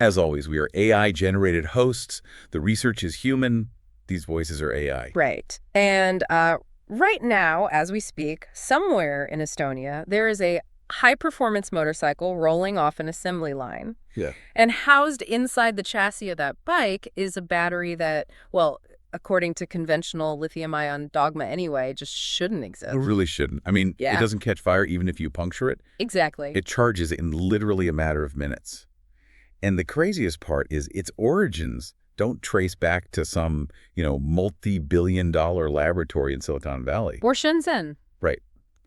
As always, we are AI-generated hosts. The research is human. These voices are AI. Right. And right now, as we speak, somewhere in Estonia, there is a high-performance motorcycle rolling off an assembly line. Yeah. And housed inside the chassis of that bike is a battery that, well, according to conventional lithium-ion dogma anyway, just shouldn't exist. It really shouldn't. I mean, Yeah. It doesn't catch fire even if you puncture it. Exactly. It charges in literally a matter of minutes. And the craziest part is its origins don't trace back to some, multi-billion-dollar laboratory in Silicon Valley. Or Shenzhen. Right.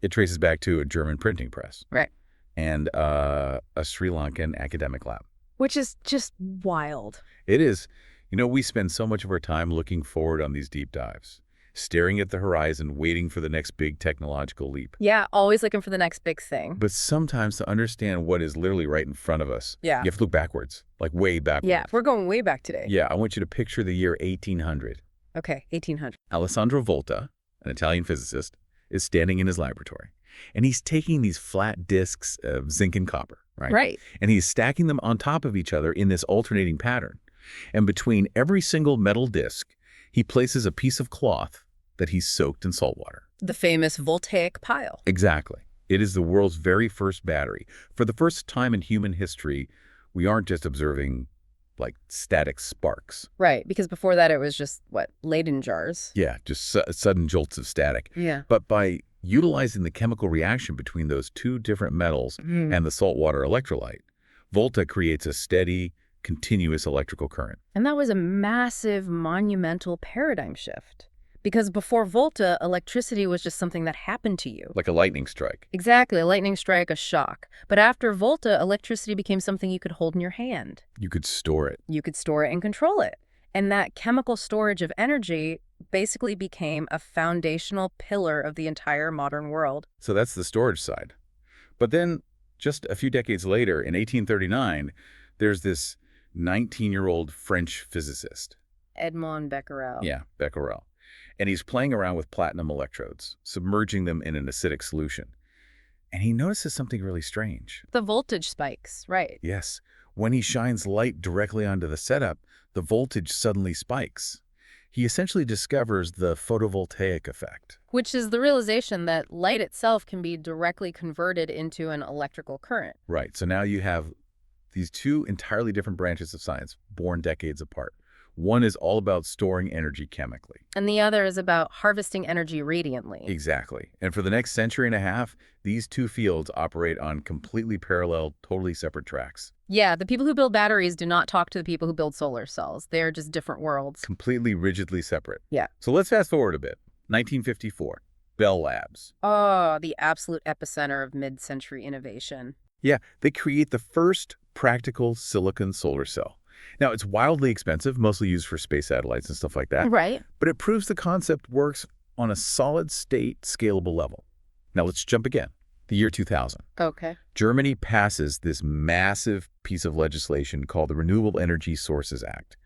It traces back to a German printing press. Right. And a Sri Lankan academic lab. Which is just wild. It is. We spend so much of our time looking forward on these deep dives, staring at the horizon, waiting for the next big technological leap. Yeah, always looking for the next big thing. But sometimes to understand what is literally right in front of us, you have to look backwards, like way backwards. Yeah, we're going way back today. Yeah, I want you to picture the year 1800. Okay, 1800. Alessandro Volta, an Italian physicist, is standing in his laboratory, and he's taking these flat discs of zinc and copper, right? Right. And he's stacking them on top of each other in this alternating pattern. And between every single metal disc, he places a piece of cloth that he's soaked in salt water. The famous voltaic pile. Exactly. It is the world's very first battery. For the first time in human history, we aren't just observing, static sparks. Right, because before that it was just, Leyden jars? Yeah, just sudden jolts of static. Yeah. But by utilizing the chemical reaction between those two different metals and the saltwater electrolyte, Volta creates a steady, continuous electrical current. And that was a massive, monumental paradigm shift. Because before Volta, electricity was just something that happened to you. Like a lightning strike. Exactly, a lightning strike, a shock. But after Volta, electricity became something you could hold in your hand. You could store it. You could store it and control it. And that chemical storage of energy basically became a foundational pillar of the entire modern world. So that's the storage side. But then, just a few decades later, in 1839, there's this 19-year-old French physicist. Edmond Becquerel. Yeah, Becquerel. And he's playing around with platinum electrodes, submerging them in an acidic solution. And he notices something really strange. The voltage spikes, right. Yes. When he shines light directly onto the setup, the voltage suddenly spikes. He essentially discovers the photovoltaic effect. Which is the realization that light itself can be directly converted into an electrical current. Right. So now you have these two entirely different branches of science, born decades apart. One is all about storing energy chemically. And the other is about harvesting energy radiantly. Exactly. And for the next century and a half, these two fields operate on completely parallel, totally separate tracks. Yeah, the people who build batteries do not talk to the people who build solar cells. They're just different worlds. Completely rigidly separate. Yeah. So let's fast forward a bit. 1954, Bell Labs. Oh, the absolute epicenter of mid-century innovation. Yeah, they create the first practical silicon solar cell. Now, it's wildly expensive, mostly used for space satellites and stuff like that. Right. But it proves the concept works on a solid-state, scalable level. Now, let's jump again. The year 2000. Okay. Germany passes this massive piece of legislation called the Renewable Energy Sources Act.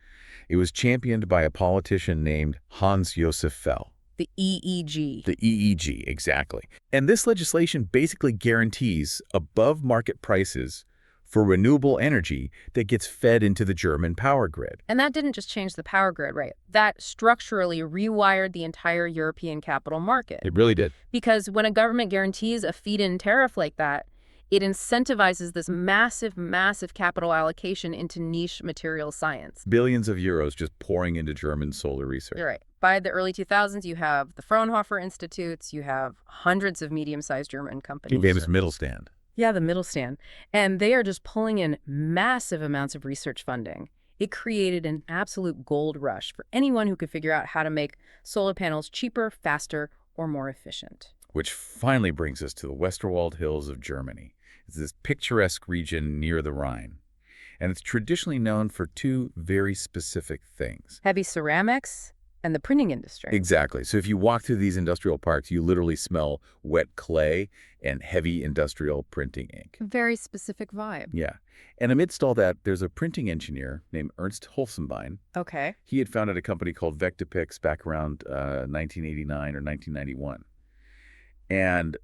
It was championed by a politician named Hans-Josef Fell. The EEG. The EEG, exactly. And this legislation basically guarantees above-market prices for renewable energy that gets fed into the German power grid. And that didn't just change the power grid, right? That structurally rewired the entire European capital market. It really did. Because when a government guarantees a feed-in tariff like that, it incentivizes this massive, massive capital allocation into niche material science. Billions of euros just pouring into German solar research. You're right. By the early 2000s, you have the Fraunhofer Institutes, you have hundreds of medium-sized German companies. The famous Mittelstand. Yeah, the Mittelstand. And they are just pulling in massive amounts of research funding. It created an absolute gold rush for anyone who could figure out how to make solar panels cheaper, faster, or more efficient. Which finally brings us to the Westerwald Hills of Germany. It's this picturesque region near the Rhine. And it's traditionally known for two very specific things. Heavy ceramics and the printing industry. Exactly. So if you walk through these industrial parks, you literally smell wet clay and heavy industrial printing ink. Very specific vibe. Yeah. And amidst all that, there's a printing engineer named Ernst Hölzenbein. Okay. He had founded a company called Vectipix back around 1989 or 1991. And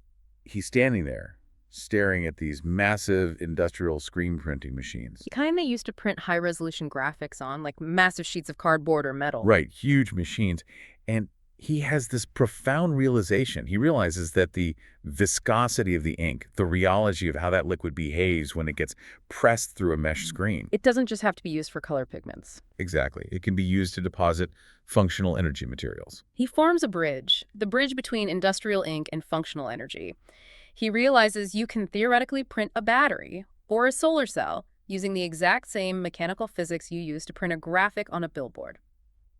he's standing there, staring at these massive industrial screen printing machines. The kind they used to print high-resolution graphics on, like massive sheets of cardboard or metal. Right, huge machines. And he has this profound realization. He realizes that the viscosity of the ink, the rheology of how that liquid behaves when it gets pressed through a mesh screen. It doesn't just have to be used for color pigments. Exactly. It can be used to deposit functional energy materials. He forms a bridge, the bridge between industrial ink and functional energy. He realizes you can theoretically print a battery or a solar cell using the exact same mechanical physics you use to print a graphic on a billboard.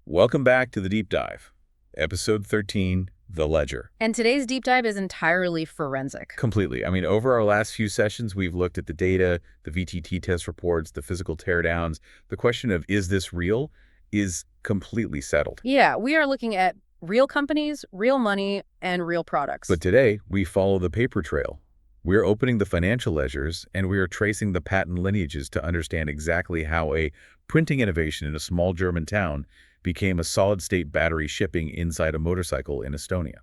Welcome back to the Deep Dive. Episode 13, The Ledger. And today's deep dive is entirely forensic. Completely. I mean, over our last few sessions, we've looked at the data, the VTT test reports, the physical teardowns. The question of, is this real, is completely settled. Yeah, we are looking at real companies, real money, and real products. But today, we follow the paper trail. We're opening the financial ledgers, and we are tracing the patent lineages to understand exactly how a printing innovation in a small German town became a solid-state battery shipping inside a motorcycle in Estonia.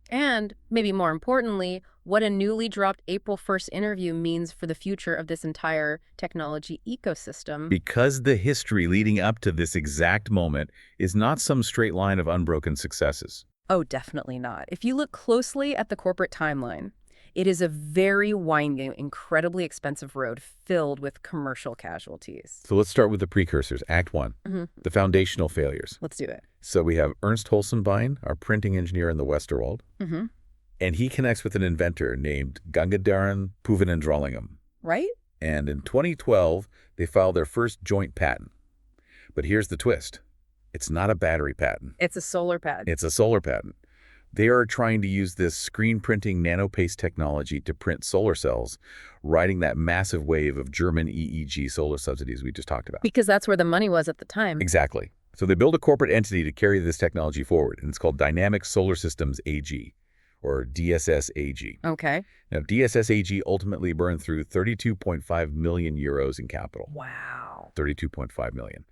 And, maybe more importantly, what a newly dropped April 1st interview means for the future of this entire technology ecosystem. Because the history leading up to this exact moment is not some straight line of unbroken successes. Oh, definitely not. If you look closely at the corporate timeline, it is a very winding, incredibly expensive road filled with commercial casualties. So let's start with the precursors, Act 1, the foundational failures. Let's do it. So we have Ernst Hölzenbein, our printing engineer in the Westerwald, and he connects with an inventor named Puvanendralingam. Right? And in 2012, they filed their first joint patent. But here's the twist. It's not a battery patent. It's a solar patent. It's a solar patent. They are trying to use this screen printing nanopaste technology to print solar cells, riding that massive wave of German EEG solar subsidies we just talked about. Because that's where the money was at the time. Exactly. So they build a corporate entity to carry this technology forward, and it's called Dynamic Solar Systems AG, or DSSAG. Okay. Now, DSSAG ultimately burned through 32.5 million euros in capital. Wow. 32.5 million.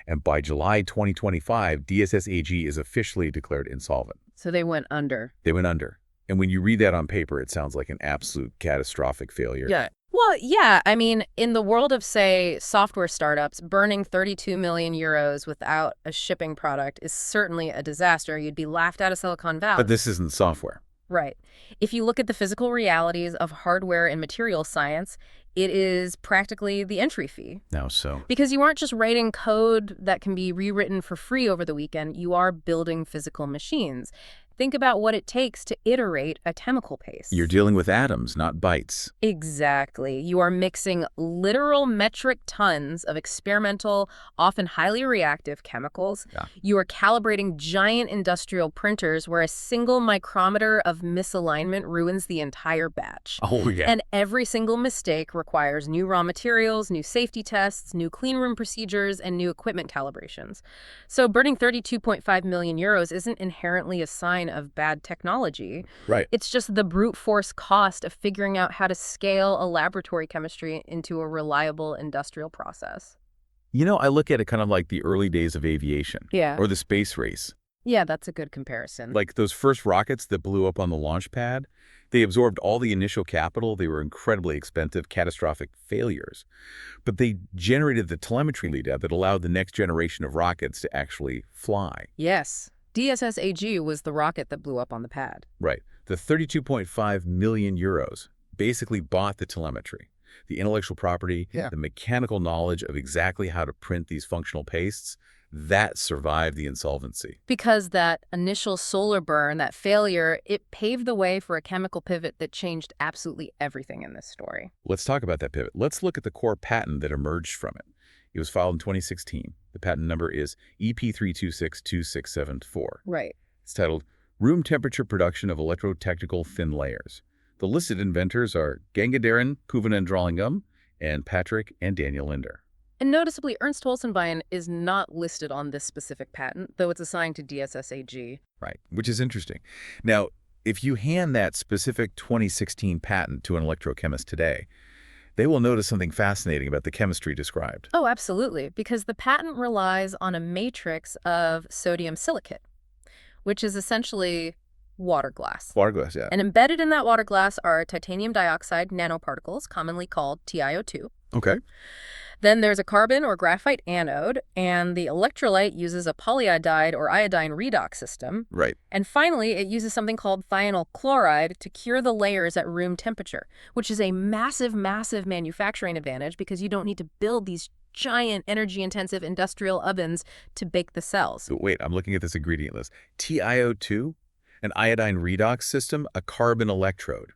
And by July 2025, DSSAG is officially declared insolvent. So they went under. They went under. And when you read that on paper, it sounds like an absolute catastrophic failure. Yeah. Well, yeah. I mean, in the world of, say, software startups, burning 32 million euros without a shipping product is certainly a disaster. You'd be laughed out of Silicon Valley. But this isn't software. Right. If you look at the physical realities of hardware and material science, it is practically the entry fee. Now so. Because you aren't just writing code that can be rewritten for free over the weekend, you are building physical machines. Think about what it takes to iterate a chemical paste. You're dealing with atoms, not bytes. Exactly. You are mixing literal metric tons of experimental, often highly reactive chemicals. Yeah. You are calibrating giant industrial printers where a single micrometer of misalignment ruins the entire batch. Oh, yeah. And every single mistake requires new raw materials, new safety tests, new cleanroom procedures, and new equipment calibrations. So burning 32.5 million euros isn't inherently a sign of bad technology. Right. It's just the brute force cost of figuring out how to scale a laboratory chemistry into a reliable industrial process. You know, I look at it kind of like the early days of aviation. Yeah. Or the space race. Yeah, that's a good comparison. Like those first rockets that blew up on the launch pad, they absorbed all the initial capital. They were incredibly expensive, catastrophic failures. But they generated the telemetry data that allowed the next generation of rockets to actually fly. Yes. DSSAG was the rocket that blew up on the pad. Right. The 32.5 million euros basically bought the telemetry, the intellectual property, the mechanical knowledge of exactly how to print these functional pastes. That survived the insolvency. Because that initial solar burn, that failure, it paved the way for a chemical pivot that changed absolutely everything in this story. Let's talk about that pivot. Let's look at the core patent that emerged from it. It was filed in 2016. The patent number is Ep.13262674. Right. It's titled Room Temperature Production of Electrotechnical Thin Layers. The listed inventors are Gangaderen Puvanendralingam and Patrick and Daniel Linder. And noticeably, Ernst Hölzenbein is not listed on this specific patent, though it's assigned to DSSAG. Right, which is interesting. Now, if you hand that specific 2016 patent to an electrochemist today, they will notice something fascinating about the chemistry described. Oh, absolutely, because the patent relies on a matrix of sodium silicate, which is essentially water glass. Water glass, yeah. And embedded in that water glass are titanium dioxide nanoparticles, commonly called TiO2. Okay. Then there's a carbon or graphite anode, and the electrolyte uses a polyiodide or iodine redox system. Right. And finally, it uses something called thionyl chloride to cure the layers at room temperature, which is a massive, massive manufacturing advantage because you don't need to build these giant energy-intensive industrial ovens to bake the cells. So wait, I'm looking at this ingredient list. TiO2, an iodine redox system, a carbon electrode.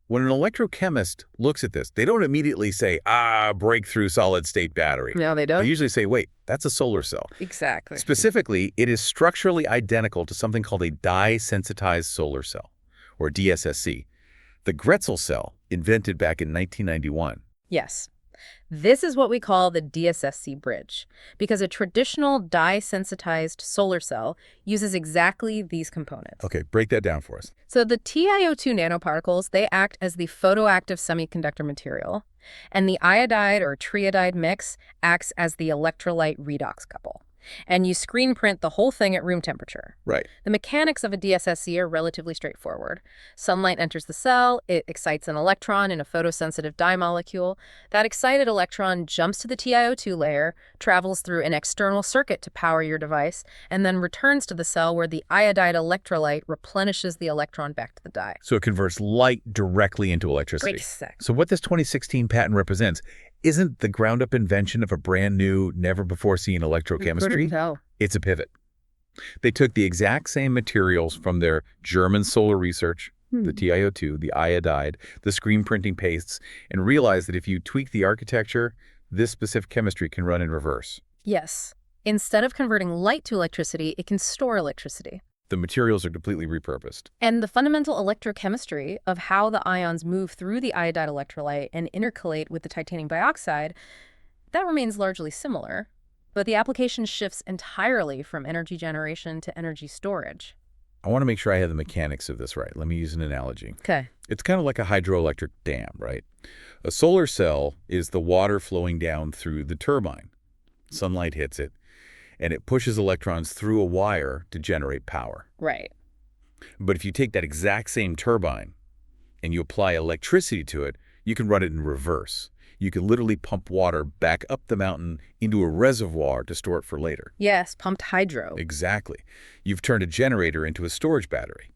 When an electrochemist looks at this, they don't immediately say, breakthrough solid-state battery. No, they They don't? usually say, wait, that's a solar cell. Exactly. Specifically, it is structurally identical to something called a dye-sensitized solar cell, or DSSC, the Grätzel cell, invented back in 1991. Yes. This is what we call the DSSC bridge, because a traditional dye-sensitized solar cell uses exactly these components. Okay, break that down for us. So the TiO2 nanoparticles, they act as the photoactive semiconductor material, and the iodide or triodide mix acts as the electrolyte redox couple. And you screen print the whole thing at room temperature. Right. The mechanics of a DSSC are relatively straightforward. Sunlight enters the cell, it excites an electron in a photosensitive dye molecule. That excited electron jumps to the TiO2 layer, travels through an external circuit to power your device, and then returns to the cell where the iodide electrolyte replenishes the electron back to the dye. So it converts light directly into electricity. Exactly. So what this 2016 patent represents isn't the ground-up invention of a brand new, never-before-seen electrochemistry. It's a pivot. They took the exact same materials from their German solar research, the TiO2, the iodide, the screen printing pastes, and realized that if you tweak the architecture, this specific chemistry can run in reverse. Yes. Instead of converting light to electricity, it can store electricity. The materials are completely repurposed. And the fundamental electrochemistry of how the ions move through the iodide electrolyte and intercalate with the titanium dioxide, that remains largely similar, but the application shifts entirely from energy generation to energy storage. I want to make sure I have the mechanics of this right. Let me use an analogy. Okay. It's kind of like a hydroelectric dam, right? A solar cell is the water flowing down through the turbine. Sunlight hits it, and it pushes electrons through a wire to generate power. Right. But if you take that exact same turbine and you apply electricity to it, you can run it in reverse. You can literally pump water back up the mountain into a reservoir to store it for later. Yes, pumped hydro. Exactly. You've turned a generator into a storage battery.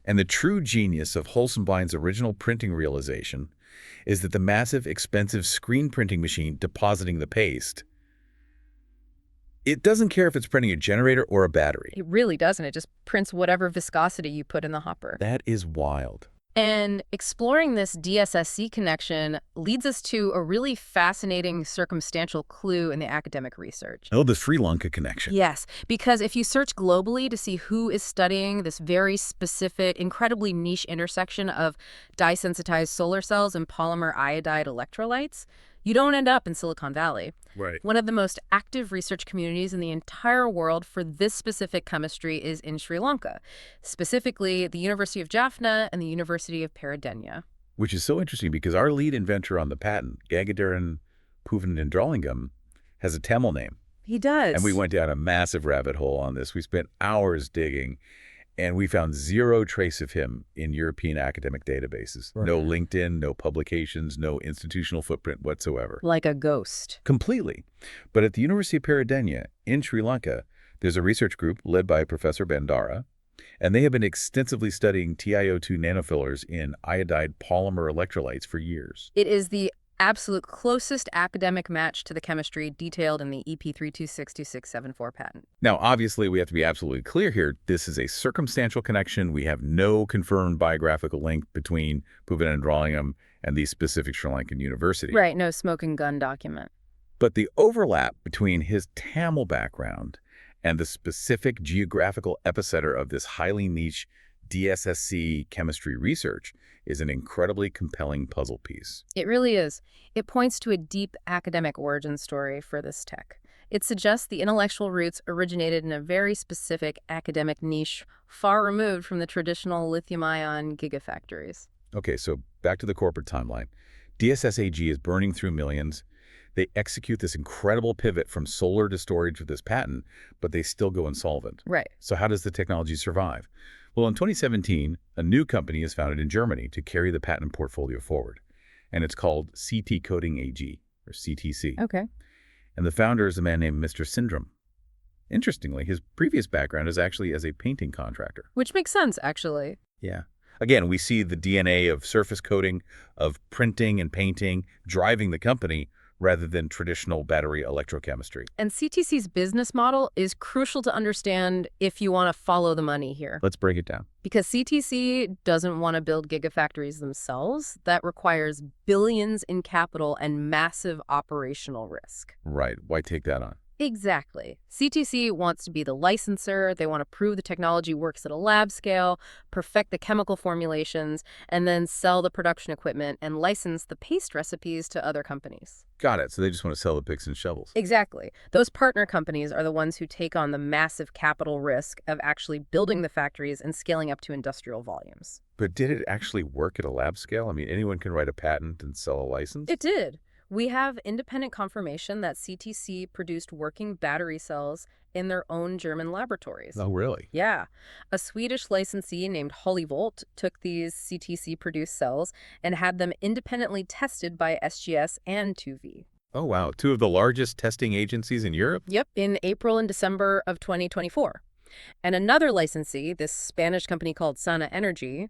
And the true genius of Hölzenbein's original printing realization is that the massive, expensive screen printing machine depositing the paste, it doesn't care if it's printing a generator or a battery. It really doesn't. It just prints whatever viscosity you put in the hopper. That is wild. And exploring this DSSC connection leads us to a really fascinating circumstantial clue in the academic research. Oh, the Sri Lanka connection. Yes, because if you search globally to see who is studying this very specific, incredibly niche intersection of dye-sensitized solar cells and polymer iodide electrolytes, you don't end up in Silicon Valley. Right. One of the most active research communities in the entire world for this specific chemistry is in Sri Lanka, specifically the University of Jaffna and the University of Peradeniya. Which is so interesting because our lead inventor on the patent, Puvanendralingam, has a Tamil name. He does. And we went down a massive rabbit hole on this. We spent hours digging, and we found zero trace of him in European academic databases. Right. No LinkedIn, no publications, no institutional footprint whatsoever. Like a ghost. Completely. But at the University of Peradeniya in Sri Lanka, there's a research group led by Professor Bandara, and they have been extensively studying TiO2 nanofillers in iodide polymer electrolytes for years. It is the absolute closest academic match to the chemistry detailed in the Ep.13 patent. Now, obviously, we have to be absolutely clear here. This is a circumstantial connection. We have no confirmed biographical link between Puvanendralingam and the specific Sri Lankan university. Right, no smoking gun document. But the overlap between his Tamil background and the specific geographical epicenter of this highly niche DSSC chemistry research is an incredibly compelling puzzle piece. It really is. It points to a deep academic origin story for this tech. It suggests the intellectual roots originated in a very specific academic niche, far removed from the traditional lithium-ion gigafactories. Okay, so back to the corporate timeline. DSSAG is burning through millions. They execute this incredible pivot from solar to storage with this patent, but they still go insolvent. Right. So how does the technology survive? Well, in 2017, a new company is founded in Germany to carry the patent portfolio forward, and it's called CT Coding AG, or CTC. Okay. And the founder is a man named Mr. Syndrome. Interestingly, his previous background is actually as a painting contractor. Which makes sense, actually. Yeah. Again, we see the DNA of surface coating, of printing and painting, driving the company rather than traditional battery electrochemistry. And CTC's business model is crucial to understand if you want to follow the money here. Let's break it down. Because CTC doesn't want to build gigafactories themselves. That requires billions in capital and massive operational risk. Right. Why take that on? Exactly. CTC wants to be the licensor. They want to prove the technology works at a lab scale, perfect the chemical formulations, and then sell the production equipment and license the paste recipes to other companies. Got it. So they just want to sell the picks and shovels. Exactly. Those partner companies are the ones who take on the massive capital risk of actually building the factories and scaling up to industrial volumes. But did it actually work at a lab scale? I mean, anyone can write a patent and sell a license? It did. We have independent confirmation that CTC produced working battery cells in their own German laboratories. Oh, really? Yeah. A Swedish licensee named Holyvolt took these CTC-produced cells and had them independently tested by SGS and 2V. Oh, wow. Two of the largest testing agencies in Europe? Yep, in April and December of 2024. And another licensee, this Spanish company called Sana Energy,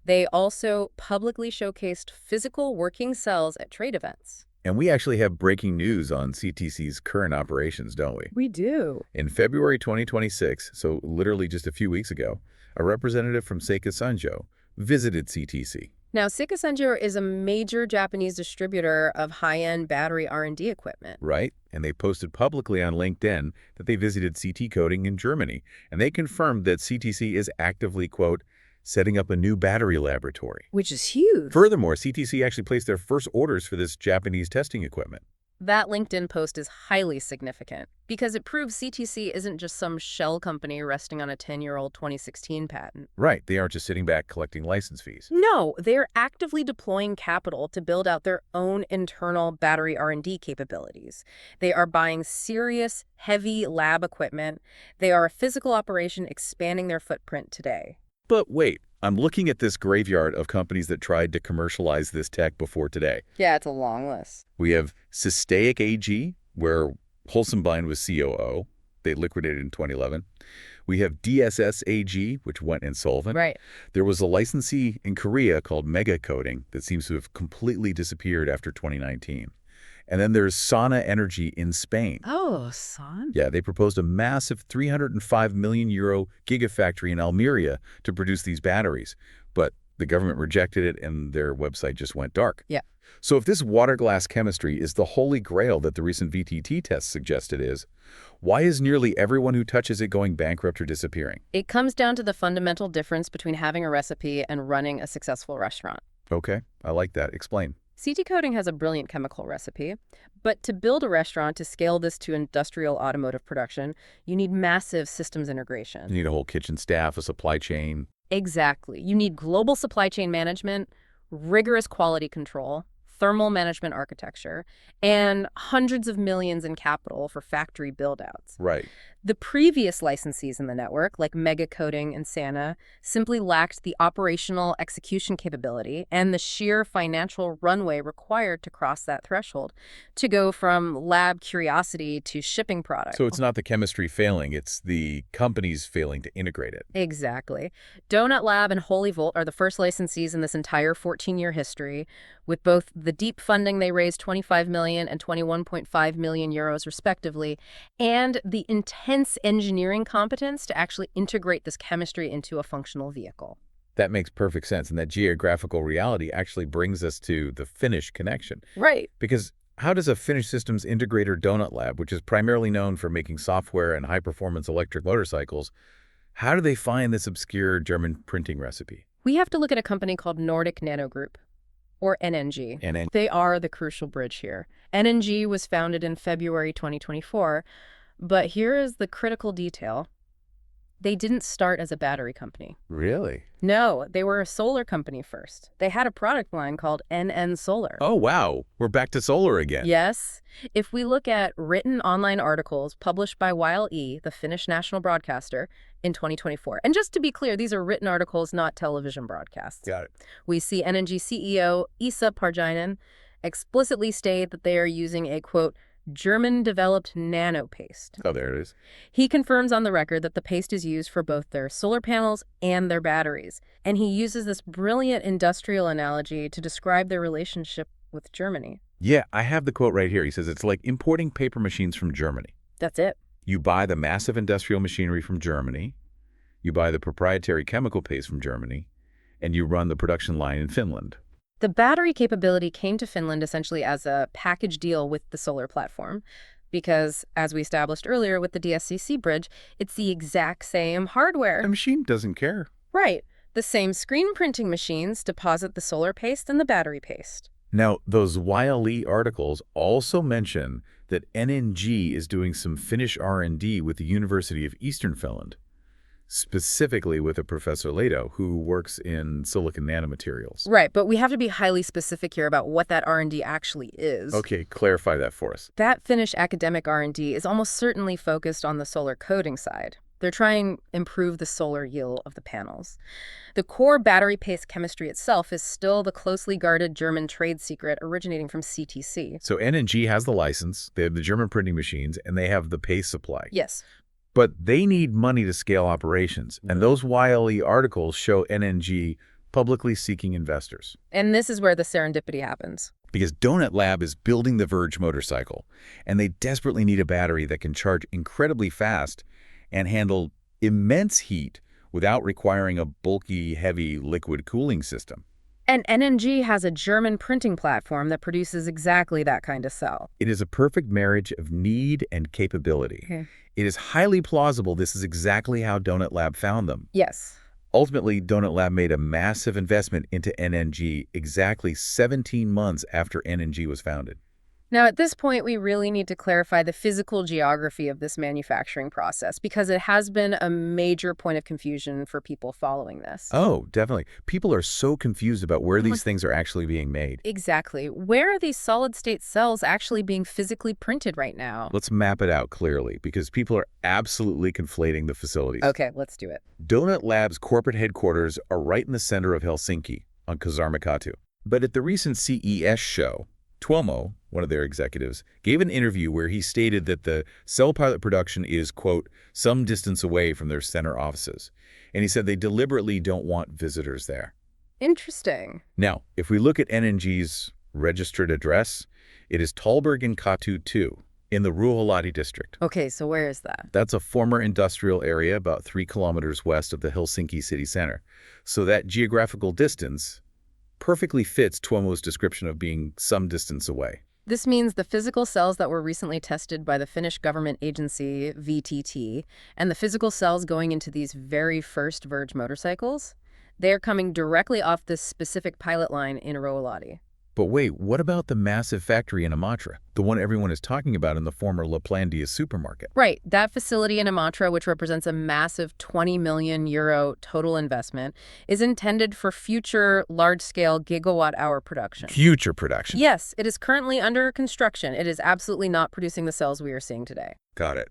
they also publicly showcased physical working cells at trade events. And we actually have breaking news on CTC's current operations, don't we? We do. In February 2026, so literally just a few weeks ago, a representative from Seika Sanjo visited CTC. Now, Seika Sanjo is a major Japanese distributor of high-end battery R&D equipment. Right? And they posted publicly on LinkedIn that they visited CT Coding in Germany, and they confirmed that CTC is actively, quote, setting up a new battery laboratory. Which is huge. Furthermore, CTC actually placed their first orders for this Japanese testing equipment. That LinkedIn post is highly significant because it proves CTC isn't just some shell company resting on a 10-year-old 2016 patent. Right. They aren't just sitting back collecting license fees. No, they're actively deploying capital to build out their own internal battery R&D capabilities. They are buying serious, heavy lab equipment. They are a physical operation expanding their footprint today. But wait, I'm looking at this graveyard of companies that tried to commercialize this tech before today. Yeah, it's a long list. We have Systaic AG, where Hölzenbein was COO. They liquidated in 2011. We have DSSC AG, which went insolvent. Right. There was a licensee in Korea called Mega Coding that seems to have completely disappeared after 2019. And then there's Sana Energy in Spain. Oh, son. Yeah, they proposed a massive 305 million euro gigafactory in Almeria to produce these batteries. But the government rejected it and their website just went dark. Yeah. So if this water glass chemistry is the holy grail that the recent VTT test suggested is, why is nearly everyone who touches it going bankrupt or disappearing? It comes down to the fundamental difference between having a recipe and running a successful restaurant. Okay, I like that. Explain. CT Coding has a brilliant chemical recipe, but to build a restaurant, to scale this to industrial automotive production, you need massive systems integration. You need a whole kitchen staff, a supply chain. Exactly. You need global supply chain management, rigorous quality control, thermal management architecture, and hundreds of millions in capital for factory build-outs. Right. The previous licensees in the network, like Mega Coding and Sana, simply lacked the operational execution capability and the sheer financial runway required to cross that threshold, to go from lab curiosity to shipping product. So it's not the chemistry failing, it's the companies failing to integrate it. Exactly. Donut Lab and Holyvolt are the first licensees in this entire 14-year history, with both the deep funding they raised 25 million and 21.5 million euros respectively, and the intense engineering competence to actually integrate this chemistry into a functional vehicle. That makes perfect sense, and that geographical reality actually brings us to the Finnish connection. Right. Because how does a Finnish systems integrator Donut Lab, which is primarily known for making software and high-performance electric motorcycles, how do they find this obscure German printing recipe? We have to look at a company called Nordic Nano Group, or NNG. They are the crucial bridge here. NNG was founded in February 2024, but here is the critical detail. They didn't start as a battery company. Really? No, they were a solar company first. They had a product line called NN Solar. Oh, wow. We're back to solar again. Yes. If we look at written online articles published by YLE, the Finnish national broadcaster, in 2024, and just to be clear, these are written articles, not television broadcasts. Got it. We see NNG CEO Esa Parjainen explicitly state that they are using a, quote, German-developed nano paste. Oh, there it is. He confirms on the record that the paste is used for both their solar panels and their batteries. And he uses this brilliant industrial analogy to describe their relationship with Germany. Yeah, I have the quote right here. He says it's like importing paper machines from Germany. That's it. You buy the massive industrial machinery from Germany, you buy the proprietary chemical paste from Germany, and you run the production line in Finland. The battery capability came to Finland essentially as a package deal with the solar platform because, as we established earlier with the DSSC bridge, it's the exact same hardware. The machine doesn't care. Right. The same screen printing machines deposit the solar paste and the battery paste. Now, those YLE articles also mention that NNG is doing some Finnish R&D with the University of Eastern Finland, specifically with a Professor Leto who works in silicon nanomaterials. Right, but we have to be highly specific here about what that R&D actually is. Okay, clarify that for us. That Finnish academic R&D is almost certainly focused on the solar coating side. They're trying to improve the solar yield of the panels. The core battery paste chemistry itself is still the closely guarded German trade secret originating from CTC. So NNG has the license, they have the German printing machines, and they have the paste supply. Yes. But they need money to scale operations, and those YLE articles show NNG publicly seeking investors. And this is where the serendipity happens. Because Donut Lab is building the Verge motorcycle, and they desperately need a battery that can charge incredibly fast and handle immense heat without requiring a bulky, heavy liquid cooling system. And NNG has a German printing platform that produces exactly that kind of cell. It is a perfect marriage of need and capability. Okay. It is highly plausible this is exactly how Donut Lab found them. Yes. Ultimately, Donut Lab made a massive investment into NNG exactly 17 months after NNG was founded. Now, at this point, we really need to clarify the physical geography of this manufacturing process because it has been a major point of confusion for people following this. Oh, definitely. People are so confused about where these things are actually being made. Exactly. Where are these solid-state cells actually being physically printed right now? Let's map it out clearly because people are absolutely conflating the facilities. Okay, let's do it. Donut Lab's corporate headquarters are right in the center of Helsinki on Kasarmakatu. But at the recent CES show, Tuomo, one of their executives, gave an interview where he stated that the cell pilot production is, quote, some distance away from their center offices. And he said they deliberately don't want visitors there. Interesting. Now, if we look at NNG's registered address, it is Tallbergen Katu 2 in the Ruoholahti district. Okay, so where is that? That's a former industrial area about 3 kilometers west of the Helsinki city center. So that geographical distance perfectly fits Tuomo's description of being some distance away. This means the physical cells that were recently tested by the Finnish government agency, VTT, and the physical cells going into these very first Verge motorcycles, they are coming directly off this specific pilot line in Ruoholahti. But wait, what about the massive factory in Imatra, the one everyone is talking about in the former Laplandia supermarket? Right. That facility in Imatra, which represents a massive 20 million euro total investment, is intended for future large-scale gigawatt-hour production. Future production. Yes, it is currently under construction. It is absolutely not producing the cells we are seeing today. Got it.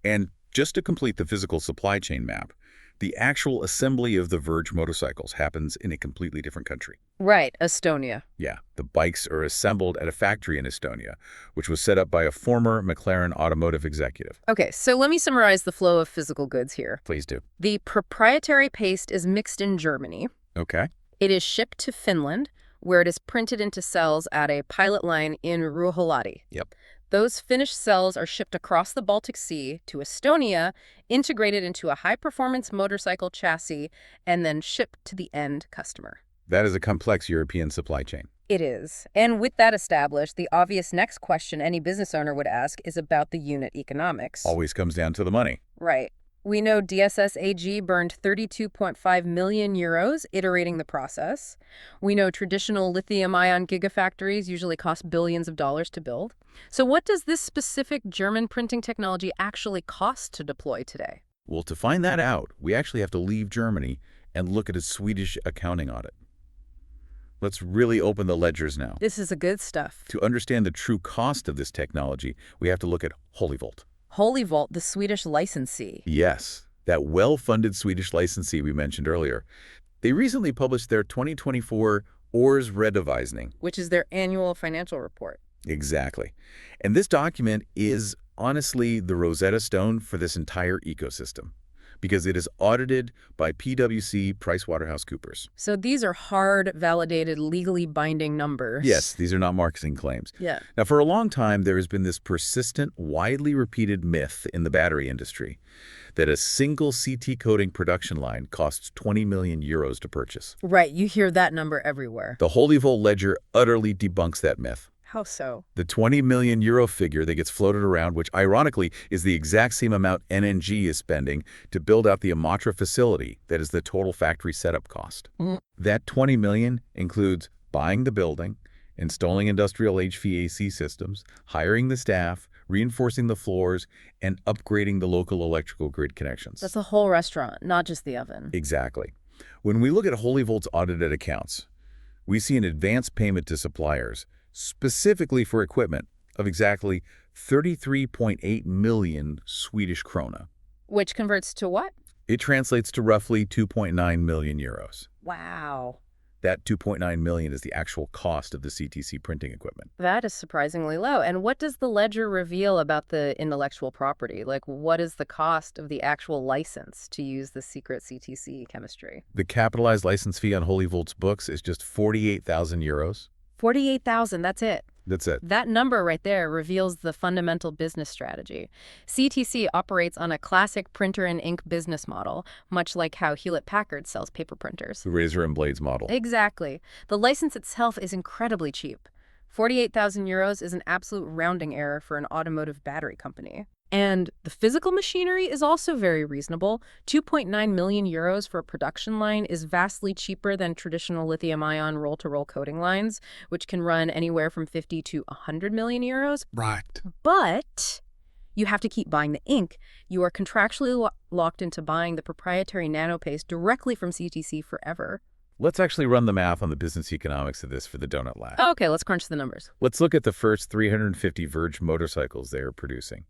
And just to complete the physical supply chain map, the actual assembly of the Verge motorcycles happens in a completely different country. Right, Estonia. Yeah, the bikes are assembled at a factory in Estonia, which was set up by a former McLaren automotive executive. Okay, so let me summarize the flow of physical goods here. Please do. The proprietary paste is mixed in Germany. Okay. It is shipped to Finland, where it is printed into cells at a pilot line in Ruoholahti. Yep. Those finished cells are shipped across the Baltic Sea to Estonia, integrated into a high-performance motorcycle chassis, and then shipped to the end customer. That is a complex European supply chain. It is. And with that established, the obvious next question any business owner would ask is about the unit economics. Always comes down to the money. Right. We know DSSAG burned 32.5 million euros iterating the process. We know traditional lithium-ion gigafactories usually cost billions of dollars to build. So what does this specific German printing technology actually cost to deploy today? Well, to find that out, we actually have to leave Germany and look at a Swedish accounting audit. Let's really open the ledgers now. This is the good stuff. To understand the true cost of this technology, we have to look at Holyvolt. Holyvolt, the Swedish licensee. Yes, that well-funded Swedish licensee we mentioned earlier. They recently published their 2024 årsredovisning. Which is their annual financial report. Exactly. And this document is honestly the Rosetta Stone for this entire ecosystem, because it is audited by PwC PricewaterhouseCoopers. So these are hard, validated, legally binding numbers. Yes, these are not marketing claims. Yeah. Now, for a long time, there has been this persistent, widely repeated myth in the battery industry that a single CT coating production line costs 20 million euros to purchase. Right, you hear that number everywhere. The Holyvolt ledger utterly debunks that myth. How so? The 20 million euro figure that gets floated around, which ironically is the exact same amount NNG is spending to build out the Imatra facility, that is the total factory setup cost. That 20 million includes buying the building, installing industrial HVAC systems, hiring the staff, reinforcing the floors, and upgrading the local electrical grid connections. That's the whole restaurant, not just the oven. Exactly. When we look at Holyvolt's audited accounts, we see an advance payment to suppliers, specifically for equipment, of exactly 33.8 million Swedish krona. Which converts to what? It translates to roughly 2.9 million euros. Wow. That 2.9 million is the actual cost of the CTC printing equipment. That is surprisingly low. And what does the ledger reveal about the intellectual property? Like, what is the cost of the actual license to use the secret CTC chemistry? The capitalized license fee on Holyvolt's books is just 48,000 euros. 48,000, that's it. That's it. That number right there reveals the fundamental business strategy. CTC operates on a classic printer and ink business model, much like how Hewlett-Packard sells paper printers. The razor and blades model. Exactly. The license itself is incredibly cheap. 48,000 euros is an absolute rounding error for an automotive battery company. And the physical machinery is also very reasonable. 2.9 million euros for a production line is vastly cheaper than traditional lithium-ion roll-to-roll coating lines, which can run anywhere from 50 to 100 million euros. Right. But you have to keep buying the ink. You are contractually locked into buying the proprietary nanopaste directly from CTC forever. Let's actually run the math on the business economics of this for the donut lab. Okay, let's crunch the numbers. Let's look at the first 350 Verge motorcycles they are producing.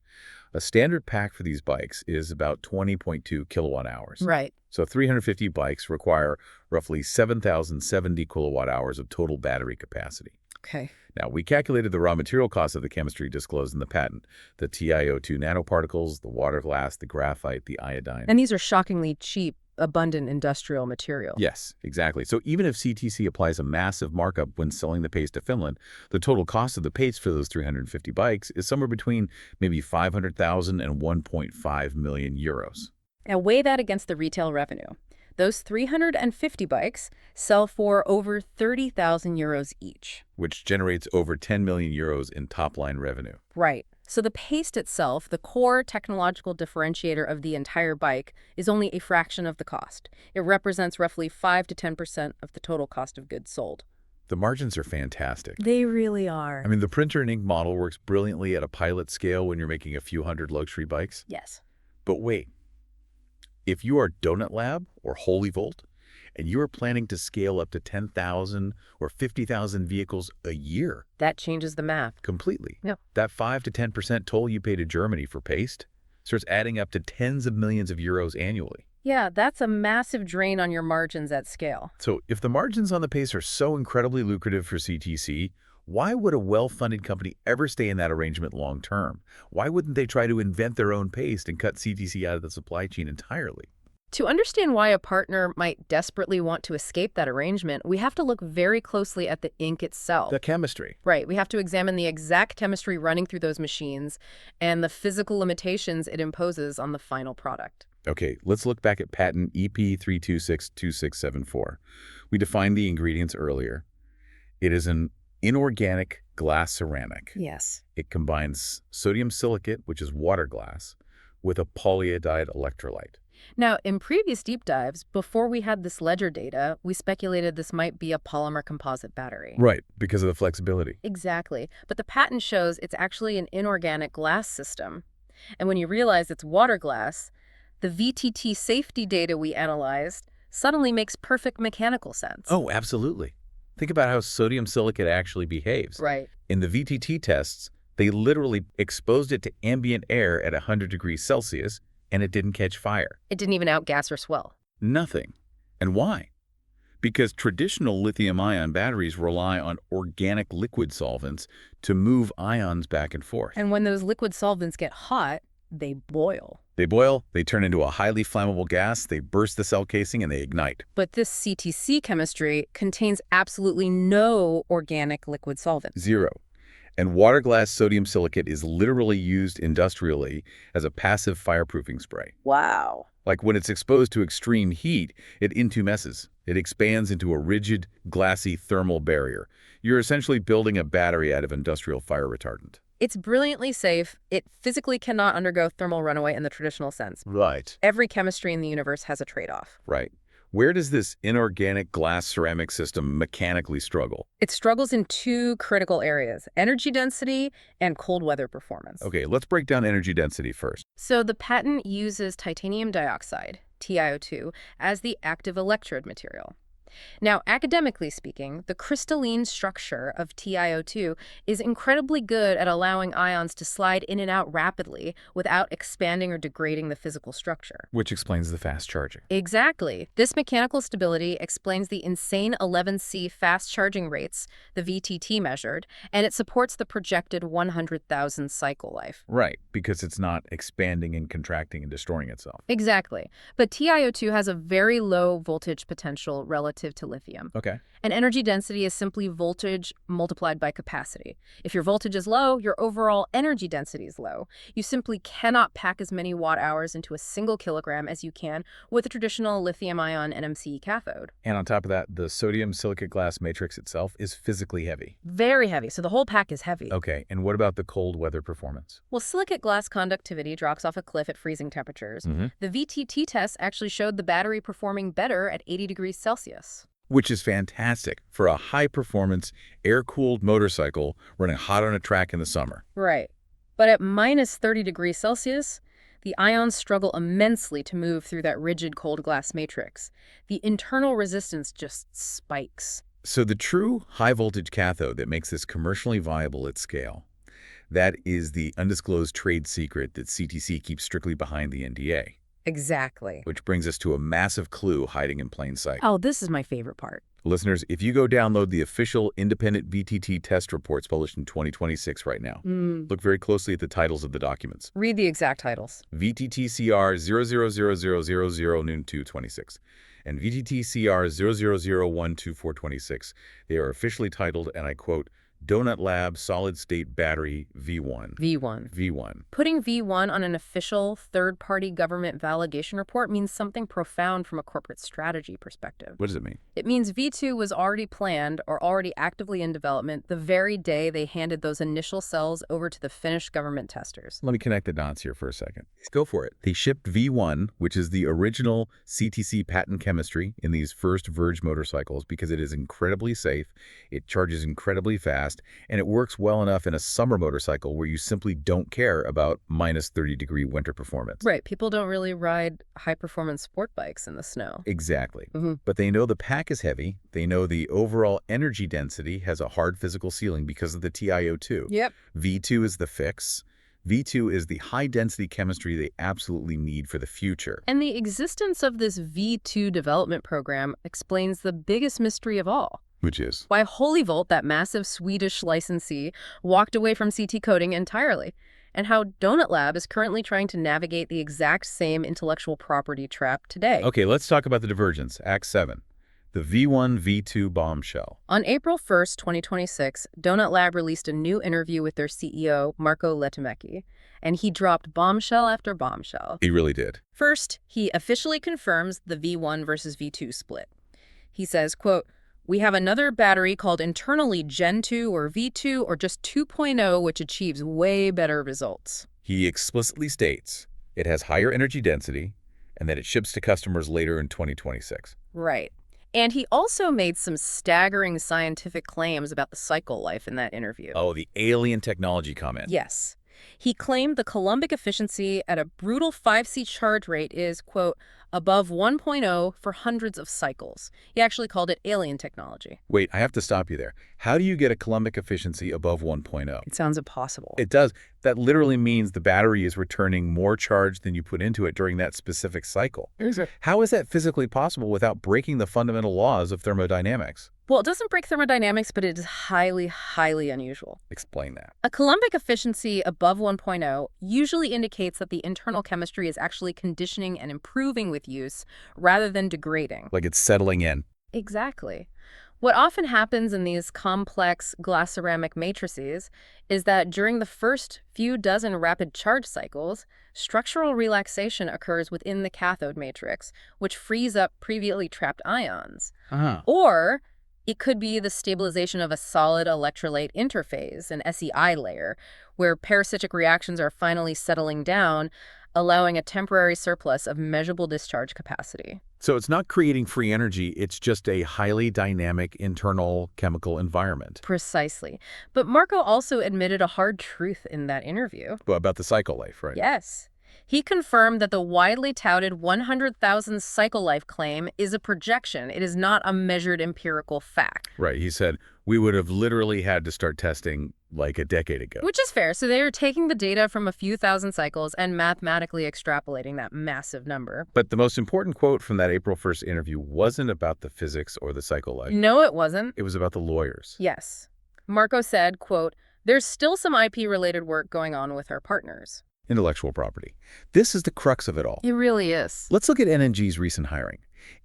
A standard pack for these bikes is about 20.2 kilowatt hours. Right. So 350 bikes require roughly 7,070 kilowatt hours of total battery capacity. Okay. Now, we calculated the raw material cost of the chemistry disclosed in the patent, the TiO2 nanoparticles, the water glass, the graphite, the iodine. And these are shockingly cheap, abundant industrial material. Yes, exactly. So even if CTC applies a massive markup when selling the paste to Finland, the total cost of the paste for those 350 bikes is somewhere between maybe 500,000 and 1.5 million euros. Now weigh that against the retail revenue. Those 350 bikes sell for over 30,000 euros each. Which generates over 10 million euros in top-line revenue. Right. So the paste itself, the core technological differentiator of the entire bike, is only a fraction of the cost. It represents roughly 5 to 10% of the total cost of goods sold. The margins are fantastic. They really are. I mean, the printer and ink model works brilliantly at a pilot scale when you're making a few hundred luxury bikes. Yes. But wait, if you are Donut Lab or Holyvolt, and you are planning to scale up to 10,000 or 50,000 vehicles a year. That changes the math. Completely. Yep. That 5 to 10% toll you pay to Germany for paste starts adding up to tens of millions of euros annually. Yeah, that's a massive drain on your margins at scale. So if the margins on the paste are so incredibly lucrative for CTC, why would a well-funded company ever stay in that arrangement long term? Why wouldn't they try to invent their own paste and cut CTC out of the supply chain entirely? To understand why a partner might desperately want to escape that arrangement, we have to look very closely at the ink itself. The chemistry. Right. We have to examine the exact chemistry running through those machines and the physical limitations it imposes on the final product. Okay, let's look back at patent Ep.13262674. We defined the ingredients earlier. It is an inorganic glass ceramic. Yes. It combines sodium silicate, which is water glass, with a polyiodide electrolyte. Now, in previous deep dives, before we had this ledger data, we speculated this might be a polymer composite battery. Right, because of the flexibility. Exactly. But the patent shows it's actually an inorganic glass system. And when you realize it's water glass, the VTT safety data we analyzed suddenly makes perfect mechanical sense. Oh, absolutely. Think about how sodium silicate actually behaves. Right. In the VTT tests, they literally exposed it to ambient air at 100 degrees Celsius, and it didn't catch fire. It didn't even outgas or swell. Nothing. And why? Because traditional lithium-ion batteries rely on organic liquid solvents to move ions back and forth. And when those liquid solvents get hot, they boil. They boil, they turn into a highly flammable gas, they burst the cell casing, and they ignite. But this CTC chemistry contains absolutely no organic liquid solvent. Zero. And water glass sodium silicate is literally used industrially as a passive fireproofing spray. Wow. Like when it's exposed to extreme heat, it messes. It expands into a rigid, glassy thermal barrier. You're essentially building a battery out of industrial fire retardant. It's brilliantly safe. It physically cannot undergo thermal runaway in the traditional sense. Right. Every chemistry in the universe has a trade-off. Right. Where does this inorganic glass ceramic system mechanically struggle? It struggles in two critical areas, energy density and cold weather performance. Okay, let's break down energy density first. So the patent uses titanium dioxide, TiO2, as the active electrode material. Now, academically speaking, the crystalline structure of TiO2 is incredibly good at allowing ions to slide in and out rapidly without expanding or degrading the physical structure. Which explains the fast charging. Exactly. This mechanical stability explains the insane 11C fast charging rates the VTT measured, and it supports the projected 100,000 cycle life. Right, because it's not expanding and contracting and destroying itself. Exactly. But TiO2 has a very low voltage potential relative to lithium. Okay. And energy density is simply voltage multiplied by capacity. If your voltage is low, your overall energy density is low. You simply cannot pack as many watt hours into a single kilogram as you can with a traditional lithium-ion NMC cathode. And on top of that, the sodium silicate glass matrix itself is physically heavy. Very heavy, so the whole pack is heavy. Okay, and what about the cold weather performance? Well, silicate glass conductivity drops off a cliff at freezing temperatures. The VTT test actually showed the battery performing better at 80 degrees Celsius. Which is fantastic for a high-performance, air-cooled motorcycle running hot on a track in the summer. Right. But at minus 30 degrees Celsius, the ions struggle immensely to move through that rigid cold glass matrix. The internal resistance just spikes. So the true high-voltage cathode that makes this commercially viable at scale, that is the undisclosed trade secret that CTC keeps strictly behind the NDA. Exactly. Which brings us to a massive clue hiding in plain sight. Oh, this is my favorite part. Listeners, if you go download the official independent VTT test reports published in 2026 right now, look very closely at the titles of the documents. Read the exact titles. VTT-CR 0000000 noon 226 and VTT-CR 000124426. They are officially titled, and I quote, Donut Lab Solid-State Battery V1. V1. Putting V1 on an official third-party government validation report means something profound from a corporate strategy perspective. What does it mean? It means V2 was already planned or already actively in development the very day they handed those initial cells over to the Finnish government testers. Let me connect the dots here for a second. Go for it. They shipped V1, which is the original CTC patent chemistry in these first Verge motorcycles because it is incredibly safe, it charges incredibly fast, and it works well enough in a summer motorcycle where you simply don't care about minus 30-degree winter performance. Right. People don't really ride high-performance sport bikes in the snow. Exactly. But they know the pack is heavy. They know the overall energy density has a hard physical ceiling because of the TiO2. Yep. V2 is the fix. V2 is the high-density chemistry they absolutely need for the future. And the existence of this V2 development program explains the biggest mystery of all. Which is? Why Holyvolt, that massive Swedish licensee, walked away from CT coding entirely, and how Donut Lab is currently trying to navigate the exact same intellectual property trap today. Okay, let's talk about the divergence, Act 7, the V1-V2 bombshell. On April 1st, 2026, Donut Lab released a new interview with their CEO, Marco Lehtmäki, and he dropped bombshell after bombshell. He really did. First, he officially confirms the V1 versus V2 split. He says, quote, we have another battery called internally Gen 2 or V2 or just 2.0, which achieves way better results. He explicitly states it has higher energy density and that it ships to customers later in 2026. Right. And he also made some staggering scientific claims about the cycle life in that interview. Oh, the alien technology comment. Yes. He claimed the Coulombic efficiency at a brutal 5C charge rate is, quote, above 1.0 for hundreds of cycles. He actually called it alien technology. Wait, I have to stop you there. How do you get a Coulombic efficiency above 1.0? It sounds impossible. It does. That literally means the battery is returning more charge than you put into it during that specific cycle. Exactly. How is that physically possible without breaking the fundamental laws of thermodynamics? Well, it doesn't break thermodynamics, but it is highly, highly unusual. Explain that. A Coulombic efficiency above 1.0 usually indicates that the internal chemistry is actually conditioning and improving with use rather than degrading. Like it's settling in. Exactly. What often happens in these complex glass-ceramic matrices is that during the first few dozen rapid charge cycles, structural relaxation occurs within the cathode matrix, which frees up previously trapped ions. Or it could be the stabilization of a solid electrolyte interface, an SEI layer, where parasitic reactions are finally settling down, allowing a temporary surplus of measurable discharge capacity. So it's not creating free energy, it's just a highly dynamic internal chemical environment. Precisely. But Marco also admitted a hard truth in that interview. Well, about the cycle life, right? Yes. He confirmed that the widely touted 100,000 cycle life claim is a projection. It is not a measured empirical fact. Right. He said, we would have literally had to start testing like a decade ago. Which is fair. So they are taking the data from a few thousand cycles and mathematically extrapolating that massive number. But the most important quote from that April 1st interview wasn't about the physics or the cycle life. No, it wasn't. It was about the lawyers. Yes. Marco said, quote, there's still some IP-related work going on with our partners. Intellectual property. This is the crux of it all. It really is. Let's look at NNG's recent hiring.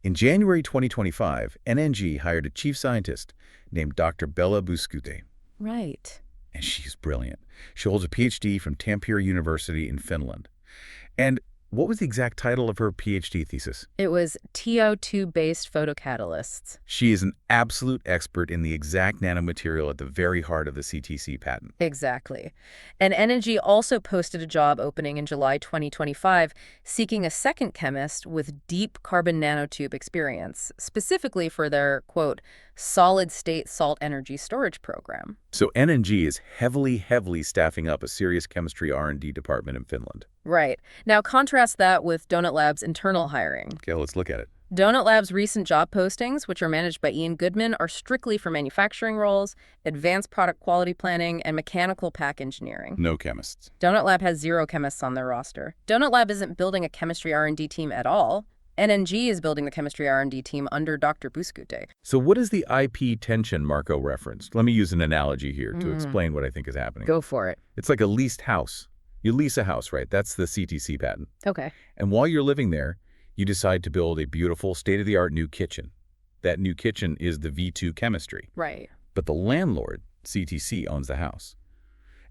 In January 2025, NNG hired a chief scientist named Dr. Bella Buscute. Right. And she's brilliant. She holds a PhD from Tampere University in Finland. And what was the exact title of her PhD thesis? It was TO2-based photocatalysts. She is an absolute expert in the exact nanomaterial at the very heart of the CTC patent. Exactly. And NNG also posted a job opening in July 2025 seeking a second chemist with deep carbon nanotube experience, specifically for their, quote, solid-state salt energy storage program. So NNG is heavily staffing up a serious chemistry R&D department in Finland. Right. Now contrast that with Donut Lab's internal hiring. Okay, let's look at it. Donut Lab's recent job postings, which are managed by Ian Goodman, are strictly for manufacturing roles, advanced product quality planning, and mechanical pack engineering. No chemists. Donut Lab has 0 chemists on their roster. Donut Lab isn't building a chemistry R&D team at all. NNG is building the chemistry R&D team under Dr. Buscute. So what is the IP tension Marco referenced? Let me use an analogy here to explain what I think is happening. Go for it. It's like a leased house. You lease a house, right? That's the CTC patent. Okay. And while you're living there, you decide to build a beautiful state-of-the-art new kitchen. That new kitchen is the V2 chemistry. Right. But the landlord, CTC, owns the house.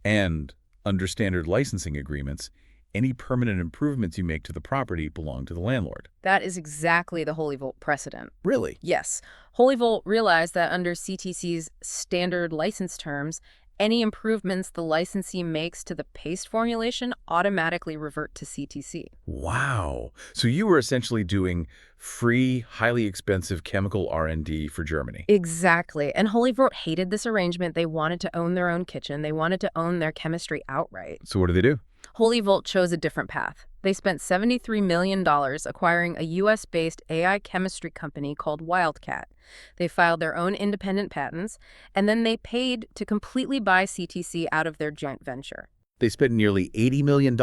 And under standard licensing agreements, any permanent improvements you make to the property belong to the landlord. That is exactly the Holyvolt precedent. Really? Yes. Holyvolt realized that under CTC's standard license terms, any improvements the licensee makes to the paste formulation automatically revert to CTC. Wow. So you were essentially doing free, highly expensive chemical R&D for Germany. Exactly. And Holyvolt hated this arrangement. They wanted to own their own kitchen. They wanted to own their chemistry outright. So what do? Holyvolt chose a different path. They spent $73 million acquiring a US-based AI chemistry company called Wildcat. They filed their own independent patents, and then they paid to completely buy CTC out of their joint venture. They spent nearly $80 million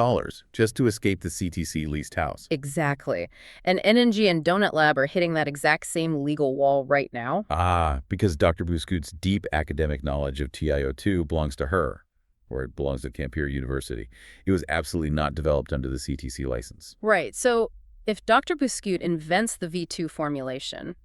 just to escape the CTC leased house. Exactly. And NNG and Donut Lab are hitting that exact same legal wall right now. Because Dr. Buscute's deep academic knowledge of TiO2 belongs to her, or it belongs to Tampere University. It was absolutely not developed under the CTC license. Right. So if Dr. Buscute invents the V2 formulation,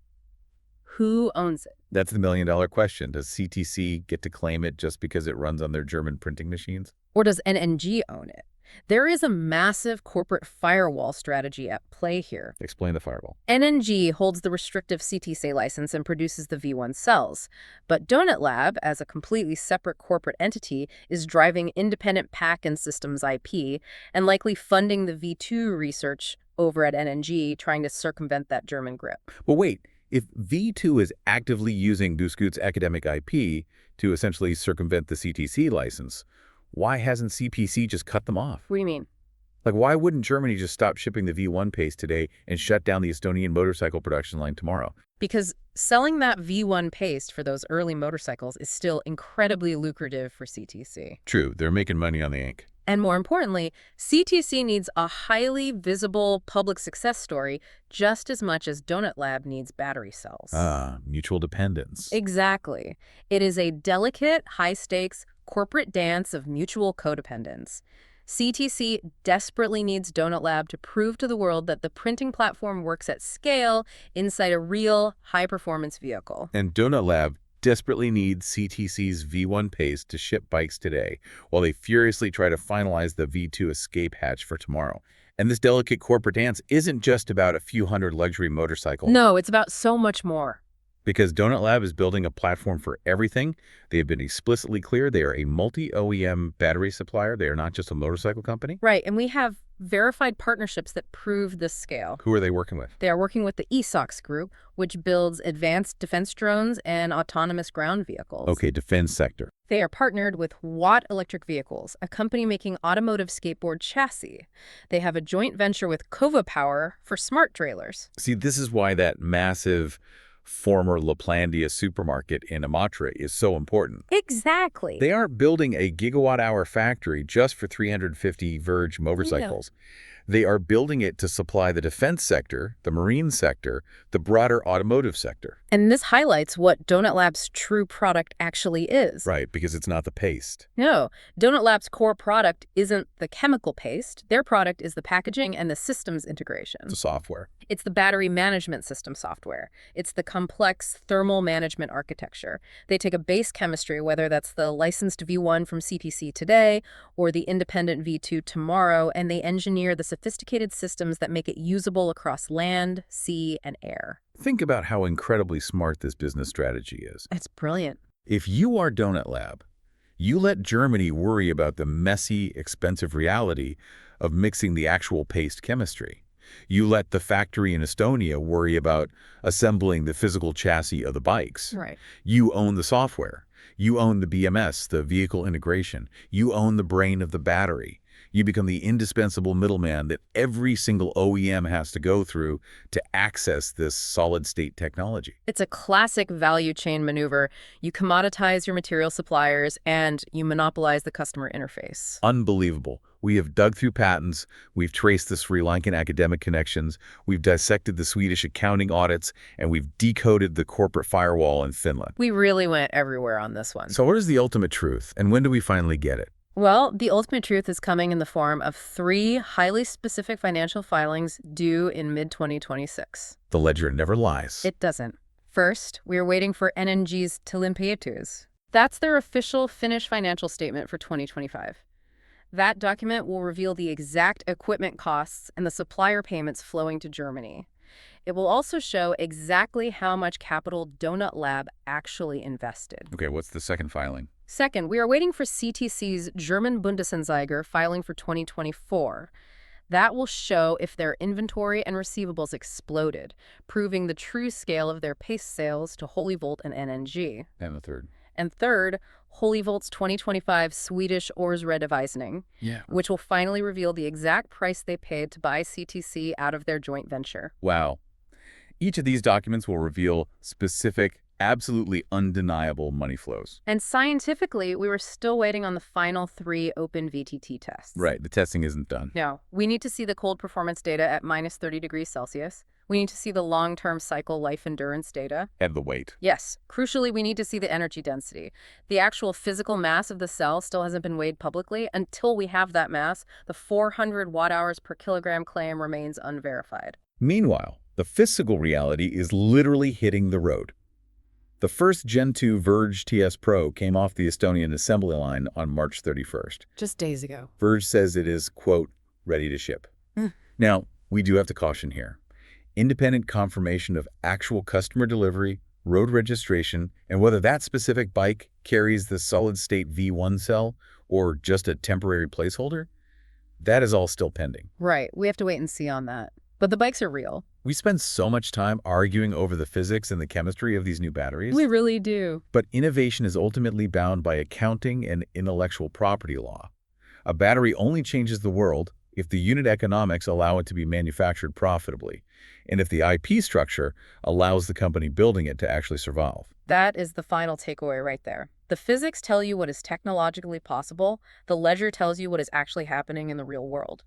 who owns it? That's the million-dollar question. Does CTC get to claim it just because it runs on their German printing machines? Or does NNG own it? There is a massive corporate firewall strategy at play here. Explain the firewall. NNG holds the restrictive CTC license and produces the V1 cells, but Donut Lab, as a completely separate corporate entity, is driving independent pack and systems IP and likely funding the V2 research over at NNG, trying to circumvent that German grip. Well, wait. If V2 is actively using Buscute's academic IP to essentially circumvent the CTC license, Why hasn't CPC just cut them off? What do you mean? Like, why wouldn't Germany just stop shipping the V1 paste today and shut down the Estonian motorcycle production line tomorrow? Because selling that V1 paste for those early motorcycles is still incredibly lucrative for CTC. True, they're making money on the ink. And more importantly, CTC needs a highly visible public success story just as much as Donut Lab needs battery cells. Mutual dependence. Exactly. It is a delicate, high-stakes corporate dance of mutual codependence. CTC desperately needs Donut Lab to prove to the world that the printing platform works at scale inside a real, high-performance vehicle. And Donut Lab desperately needs CTC's V1 paste to ship bikes today, while they furiously try to finalize the V2 escape hatch for tomorrow. And this delicate corporate dance isn't just about a few hundred luxury motorcycles. No, it's about so much more. Because Donut Lab is building a platform for everything. They have been explicitly clear they are a multi-OEM battery supplier. They are not just a motorcycle company. Right, and we have verified partnerships that prove this scale. Who are they working with? They are working with the ESOX group, which builds advanced defense drones and autonomous ground vehicles. Okay, defense sector. They are partnered with Watt Electric Vehicles, a company making automotive skateboard chassis. They have a joint venture with Kova Power for smart trailers. See, this is why that massive former Laplandia supermarket in Imatra is so important. Exactly. They aren't building a gigawatt-hour factory just for 350 Verge motorcycles. They are building it to supply the defense sector, the marine sector, the broader automotive sector. And this highlights what Donut Lab's true product actually is. Right, because it's not the paste. No, Donut Lab's core product isn't the chemical paste. Their product is the packaging and the systems integration. The software. It's the battery management system software. It's the complex thermal management architecture. They take a base chemistry, whether that's the licensed V1 from CPC today or the independent V2 tomorrow, and they engineer the sophisticated systems that make it usable across land, sea, and air. Think about how incredibly smart this business strategy is. It's brilliant. If you are Donut Lab, you let Germany worry about the messy, expensive reality of mixing the actual paste chemistry. You let the factory in Estonia worry about assembling the physical chassis of the bikes. Right. You own the software. You own the BMS, the vehicle integration. You own the brain of the battery. You become the indispensable middleman that every single OEM has to go through to access this solid-state technology. It's a classic value chain maneuver. You commoditize your material suppliers and you monopolize the customer interface. Unbelievable. We have dug through patents, we've traced the Sri Lankan academic connections, we've dissected the Swedish accounting audits, and we've decoded the corporate firewall in Finland. We really went everywhere on this one. So what is the ultimate truth, and when do we finally get it? Well, the ultimate truth is coming in the form of 3 highly specific financial filings due in mid-2026. The ledger never lies. It doesn't. First, we are waiting for NNG's tilinpäätös. That's their official Finnish financial statement for 2025. That document will reveal the exact equipment costs and the supplier payments flowing to Germany. It will also show exactly how much capital Donut Lab actually invested. Okay, what's the second filing? Second, we are waiting for CTC's German Bundesanzeiger filing for 2024. That will show if their inventory and receivables exploded, proving the true scale of their paste sales to Holyvolt and NNG. And the third? And third, Holyvolt's 2025 Swedish årsredovisning, which will finally reveal the exact price they paid to buy CTC out of their joint venture. Wow. Each of these documents will reveal specific, absolutely undeniable money flows. And scientifically, we were still waiting on the final 3 open VTT tests. Right, the testing isn't done. No, we need to see the cold performance data at minus 30 degrees Celsius. We need to see the long-term cycle life endurance data. And the weight. Yes. Crucially, we need to see the energy density. The actual physical mass of the cell still hasn't been weighed publicly. Until we have that mass, the 400 watt-hours per kilogram claim remains unverified. Meanwhile, the physical reality is literally hitting the road. The first Gen 2 Verge TS Pro came off the Estonian assembly line on March 31st. Just days ago. Verge says it is, quote, ready to ship. Now, we do have to caution here. Independent confirmation of actual customer delivery, road registration, and whether that specific bike carries the solid-state V1 cell or just a temporary placeholder, that is all still pending. Right. We have to wait and see on that. But the bikes are real. We spend so much time arguing over the physics and the chemistry of these new batteries. We really do. But innovation is ultimately bound by accounting and intellectual property law. A battery only changes the world if the unit economics allow it to be manufactured profitably, and if the IP structure allows the company building it to actually survive. That is the final takeaway right there. The physics tell you what is technologically possible. The ledger tells you what is actually happening in the real world.